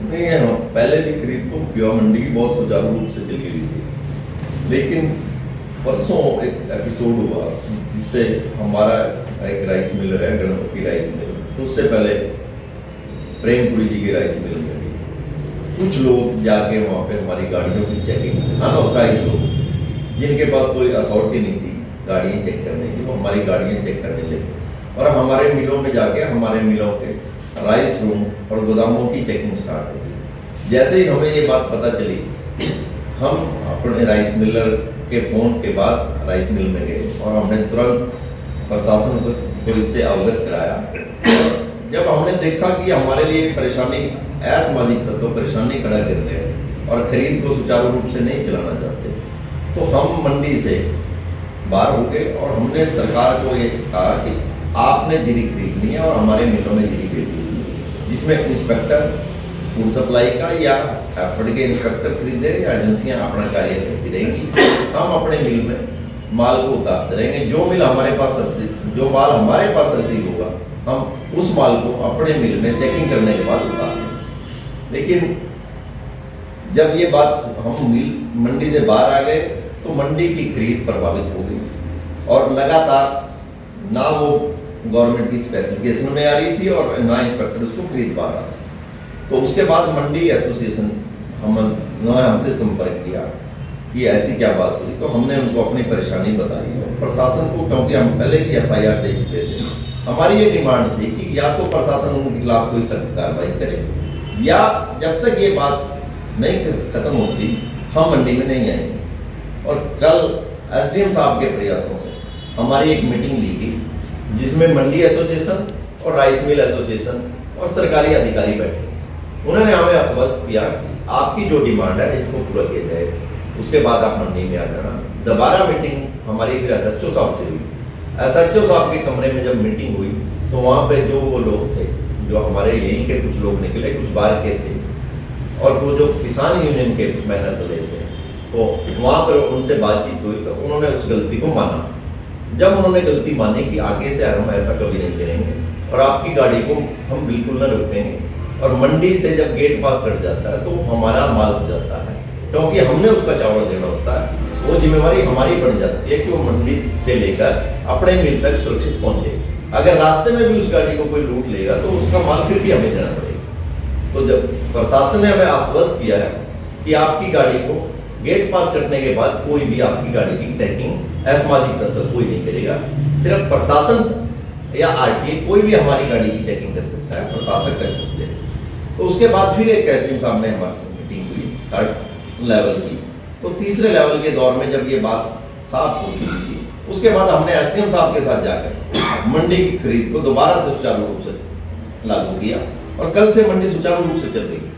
नहीं है, पहले भी खरीद तो प्योर मंडी की बहुत सुचारू रूप से चली गई थी, लेकिन परसों एक एपिसोड हुआ जिससे हमारा एक राइस मिलर है गणपति राइस मिल, उससे पहले प्रेमपुरी जी के राइस मिल में भी कुछ लोग जाके वहाँ पे हमारी गाड़ियों की चेकिंग, अनऑथराइज लोग जिनके पास कोई अथॉरिटी नहीं थी गाड़ियाँ चेक करने की, वो हमारी गाड़ियाँ चेक करने लगे और हमारे मिलों में जाके हमारे मिलों के राइस रूम और गोदामों की चेकिंग स्टार्ट हो गई। जैसे ही हमें ये बात पता चली, हम अपने राइस मिलर के फ़ोन के बाद राइस मिल में गए और हमने तुरंत प्रशासन को इससे अवगत कराया। जब हमने देखा कि हमारे लिए परेशानी, असामाजिक तत्व परेशानी खड़ा कर रहे हैं और खरीद को सुचारू रूप से नहीं चलाना चाहते, तो हम मंडी से बाहर हो गए और हमने सरकार को ये कहा कि आपने जीरी खरीदनी है और हमारे मिलों में जीरी खरीदनी है, जिसमें इंस्पेक्टर फूड सप्लाई का या एफर्ड के इंस्पेक्टर खरीदे या एजेंसियां अपना कार्य करती रहेंगी। हम अपने मिल में माल को उतारते रहेंगे, जो मिल हमारे पास जो माल हमारे पास रिसीव होगा हम उस माल को अपने मिल में चेकिंग करने के बाद उतार देंगे। लेकिन जब ये बात हम मिल मंडी से बाहर आ गए तो मंडी की खरीद प्रभावित हो गई और लगातार ना वो गवर्नमेंट की स्पेसिफिकेशन में आ रही थी और ना इंस्पेक्टर उसको खरीद पा रहा था। तो उसके बाद मंडी एसोसिएशन उन्होंने हमसे संपर्क किया कि ऐसी क्या बात हुई, तो हमने उनको अपनी परेशानी बताई और प्रशासन को, क्योंकि हम पहले की FIR दे चुके थे, हमारी ये डिमांड थी कि या तो प्रशासन उनके खिलाफ कोई सख्त कार्रवाई करे या जब तक ये बात नहीं खत्म होती हम मंडी में नहीं आएंगे। और कल SDM साहब के प्रयासों से हमारी एक मीटिंग ली गई जिसमें मंडी एसोसिएशन और राइस मिल एसोसिएशन और सरकारी अधिकारी बैठे। उन्होंने हमें आश्वस्त किया कि आपकी जो डिमांड है इसको पूरा किया जाएगा, उसके बाद आप मंडी में आ जाना। दोबारा मीटिंग हमारी फिर SHO साहब से हुई। SHO साहब के कमरे में जब मीटिंग हुई तो वहाँ पे जो वो लोग थे, जो हमारे यहीं के कुछ लोग निकले, कुछ बाहर के थे और वो जो किसान यूनियन के बैनर तले थे, तो वहाँ पर उनसे बातचीत हुई तो उन्होंने उस गलती को माना। जब उन्होंने गलती मानी कि आगे से हम ऐसा कभी नहीं करेंगे और आपकी गाड़ी को हम बिल्कुल न रोकेंगे, और मंडी से जब गेट पास कट जाता है तो हमारा माल हो जाता है, क्योंकि हमने उसका चावल देना होता है, वो जिम्मेवारी हमारी पड़ जाती है कि वो मंडी से लेकर अपने मिल तक सुरक्षित पहुंचे। अगर रास्ते में भी उस गाड़ी को कोई लूट लेगा तो उसका माल फिर भी हमें देना पड़ेगा। तो जब प्रशासन ने हमें आश्वस्त किया है कि आपकी गाड़ी को गेट पास करने के बाद कोई भी आपकी गाड़ी की चेकिंग असामाजिक तत्व कोई नहीं करेगा, सिर्फ प्रशासन या RTA कोई भी हमारी गाड़ी की चेकिंग कर सकता है, प्रशासक कर सकते हैं। तो उसके बाद फिर एक SDM साहब ने हमारे साथ मीटिंग हुई 3rd लेवल की। तो तीसरे लेवल के दौर में जब ये बात साफ हो चुकी थी, उसके बाद हमने SDM साहब के साथ जाकर मंडी की खरीद को दोबारा से सुचारू रूप से लागू किया और कल से मंडी सुचारू रूप से चल रही है।